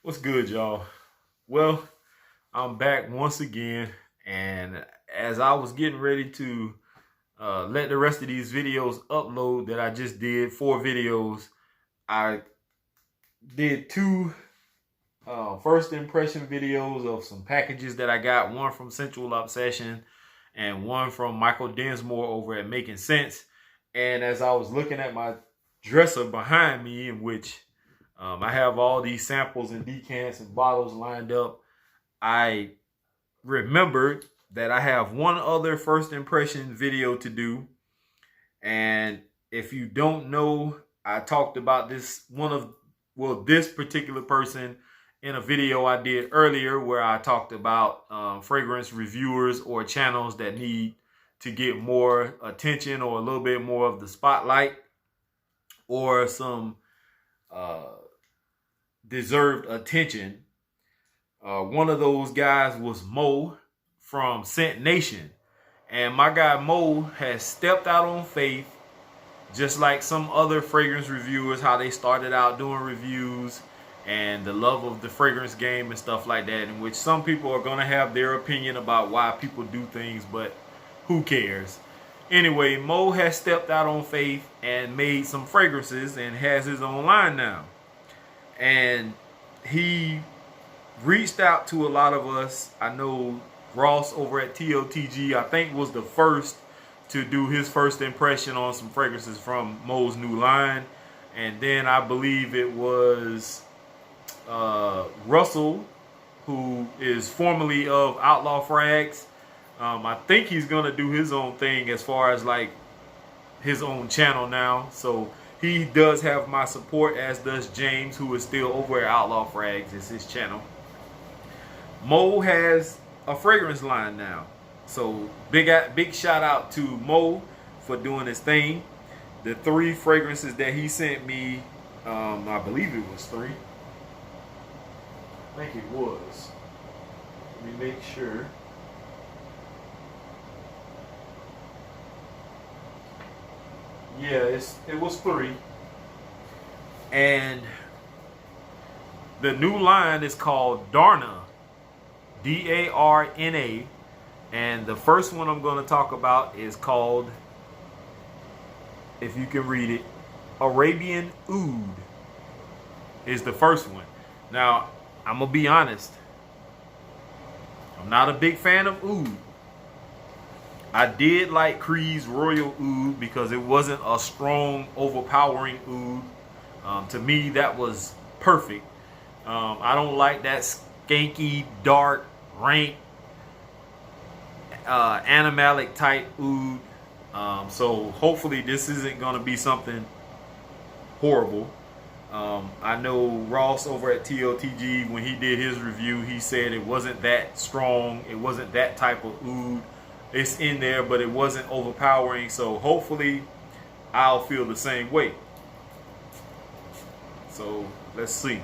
What's good, y'all? Well, I'm back once again, and as I was getting ready to let the rest of these videos upload that I just did, 4 videos, I did two first impression videos of some packages that I got, one from Central Obsession and one from Michael Densmore over at Making Sense. And as I was looking at my dresser behind me, in which I have all these samples and decants and bottles lined up, I remembered that I have one other first impression video to do. And if you don't know, I talked about this particular person in a video I did earlier where I talked about fragrance reviewers or channels that need to get more attention or a little bit more of the spotlight or some uh, deserved attention. One of those guys was Mo from Scent Nation. And my guy Mo has stepped out on faith, just like some other fragrance reviewers, how they started out doing reviews and the love of the fragrance game and stuff like that, in which some people are going to have their opinion about why people do things, but who cares? Anyway, Mo has stepped out on faith and made some fragrances and has his own line now. And he reached out to a lot of us. I know Ross over at TOTG, I think, was the first to do his first impression on some fragrances from Mo's new line. And then I believe it was Russell, who is formerly of Outlaw Frags. I think he's going to do his own thing as far as like his own channel now. So he does have my support, as does James, who is still over at Outlaw Frags. It's his channel. Mo has a fragrance line now. So big shout out to Mo for doing his thing. The 3 fragrances that he sent me, I believe it was 3. I think it was. Let me make sure. Yeah, it was 3. And the new line is called Darna. Darna. And the first one I'm going to talk about is called, if you can read it, Arabian Oud is the first one. Now, I'm going to be honest. I'm not a big fan of Oud. I did like Creed's Royal Oud because it wasn't a strong, overpowering Oud. To me, that was perfect. I don't like that skanky, dark, rank, animalic type Oud. So hopefully this isn't going to be something horrible. I know Ross over at TOTG, when he did his review, he said it wasn't that strong. It wasn't that type of Oud. It's in there, but it wasn't overpowering. So hopefully I'll feel the same way. So let's see.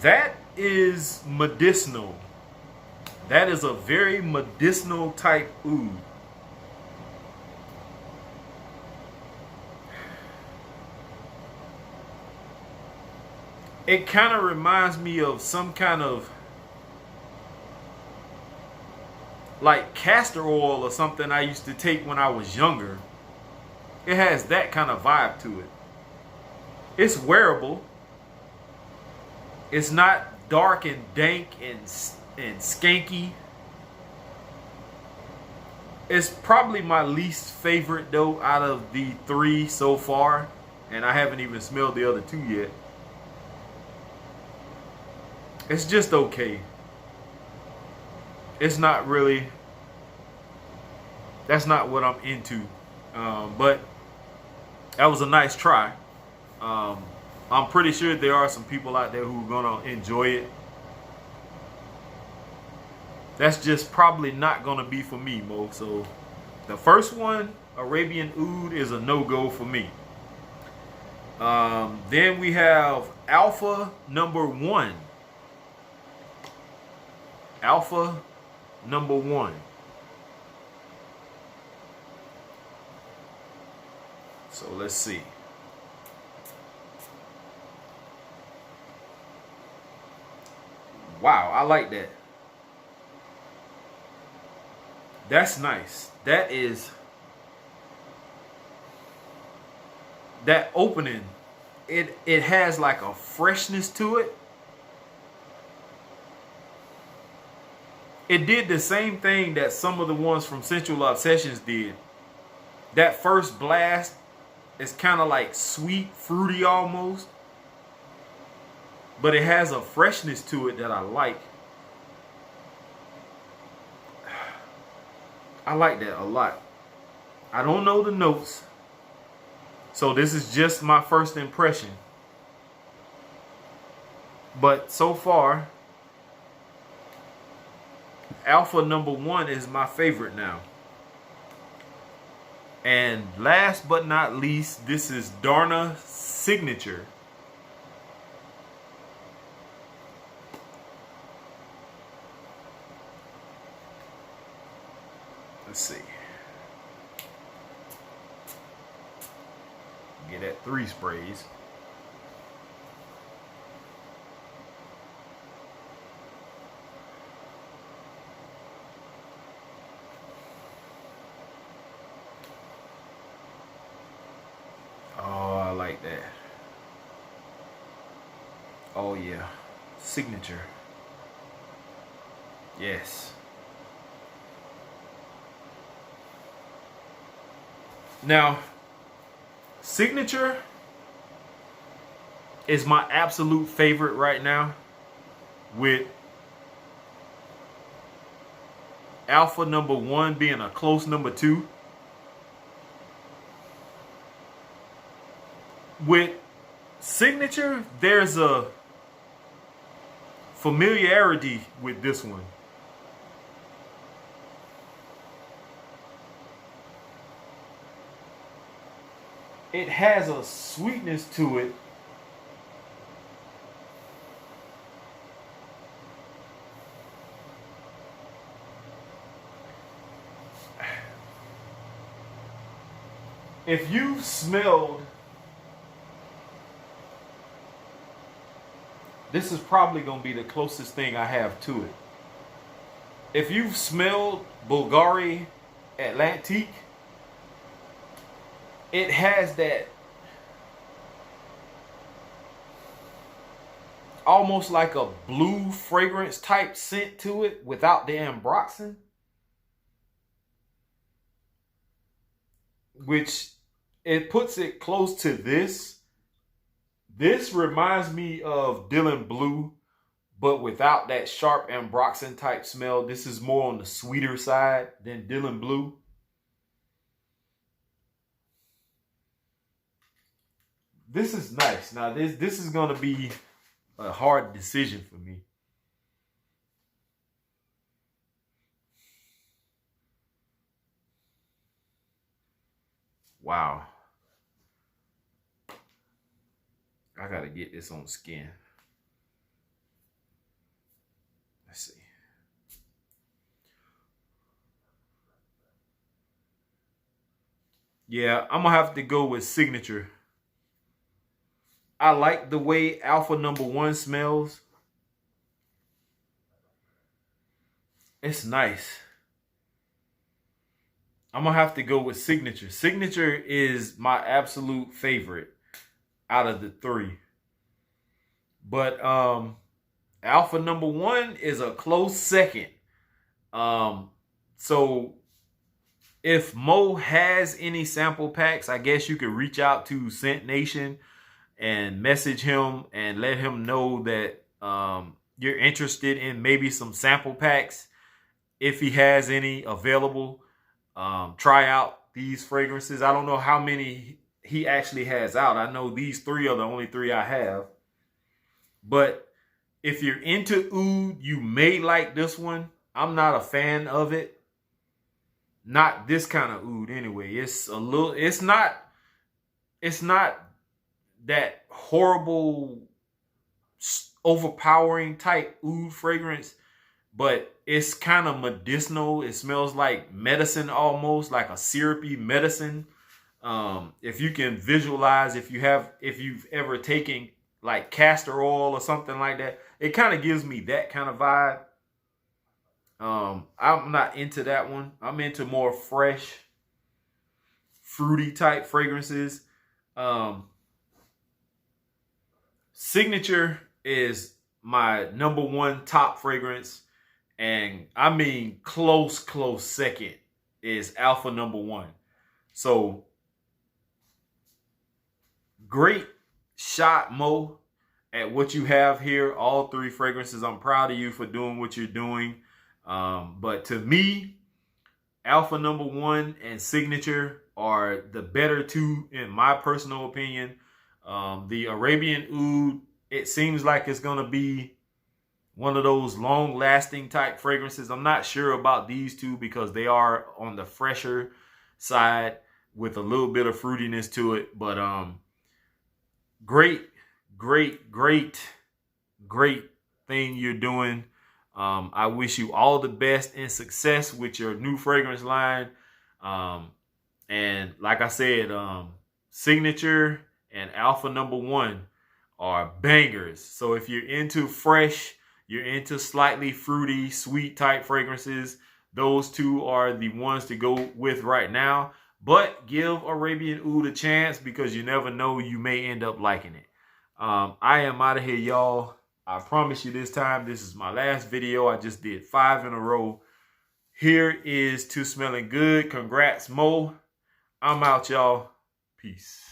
That is medicinal. That is a very medicinal type oud. It kind of reminds me of some kind of like castor oil or something I used to take when I was younger. It has that kind of vibe to it. It's wearable. It's not dark and dank and skanky. It's probably my least favorite though out of the 3 so far, and I haven't even smelled the other 2 yet. It's just okay. It's not really, that's not what I'm into. But that was a nice try. I'm pretty sure there are some people out there who are gonna enjoy it. That's just probably not gonna be for me, Mo. So the first one, Arabian Oud, is a no-go for me. Then we have Alpha number 1. Alpha number 1. So let's see. Wow, I like that. That's nice. That opening, it has like a freshness to it. It did the same thing that some of the ones from Sensual Obsessions did. That first blast is kind of like sweet, fruity almost. But it has a freshness to it that I like. I like that a lot. I don't know the notes, so this is just my first impression. But so far, Alpha number 1 is my favorite now. And last but not least, this is Darna Signature. Let's see. Get that 3 sprays. Oh, I like that. Oh yeah, signature. Yes. Now, signature is my absolute favorite right now, with Alpha number 1 being a close number 2. With signature, there's a familiarity with this one. It has a sweetness to it. If you've smelled, this is probably going to be the closest thing I have to it. If you've smelled Bulgari Atlantique, it has that almost like a blue fragrance type scent to it without the ambroxan, which it puts it close to this. This reminds me of Dylan Blue, but without that sharp ambroxan type smell. This is more on the sweeter side than Dylan Blue. This is nice. Now this is going to be a hard decision for me. Wow. I got to get this on skin. Let's see. Yeah, I'm going to have to go with signature. I like the way Alpha number 1 smells. It's nice. I'm going to have to go with signature. Signature is my absolute favorite out of the 3. But Alpha number 1 is a close second. So if Mo has any sample packs, I guess you could reach out to Scent Nation and message him and let him know that you're interested in maybe some sample packs. If he has any available, try out these fragrances. I don't know how many he actually has out. I know these 3 are the only 3 I have. But if you're into oud, you may like this one. I'm not a fan of it. Not this kind of oud anyway. It's a little, it's not that horrible, overpowering type oud fragrance, but it's kind of medicinal. It smells like medicine almost, like a syrupy medicine. If you can visualize, if you've ever taken like castor oil or something like that, it kind of gives me that kind of vibe. I'm not into that one. I'm into more fresh, fruity type fragrances. Um, Signature is my #1 top fragrance, and I mean close second is Alpha #1. So great shot, Mo, at what you have here. All 3 fragrances. I'm proud of you for doing what you're doing. But to me, Alpha #1 and Signature are the better 2 in my personal opinion. The Arabian Oud, it seems like it's going to be one of those long-lasting type fragrances. I'm not sure about these 2 because they are on the fresher side with a little bit of fruitiness to it. But great thing you're doing. I wish you all the best and success with your new fragrance line. And like I said, Signature and Alpha #1 are bangers. So if you're into fresh, you're into slightly fruity, sweet type fragrances, those 2 are the ones to go with right now. But give Arabian Oud a chance because you never know, you may end up liking it. I am out of here, y'all. I promise you this time, this is my last video. I just did 5 in a row. Here is to smelling good. Congrats, Mo. I'm out, y'all. Peace.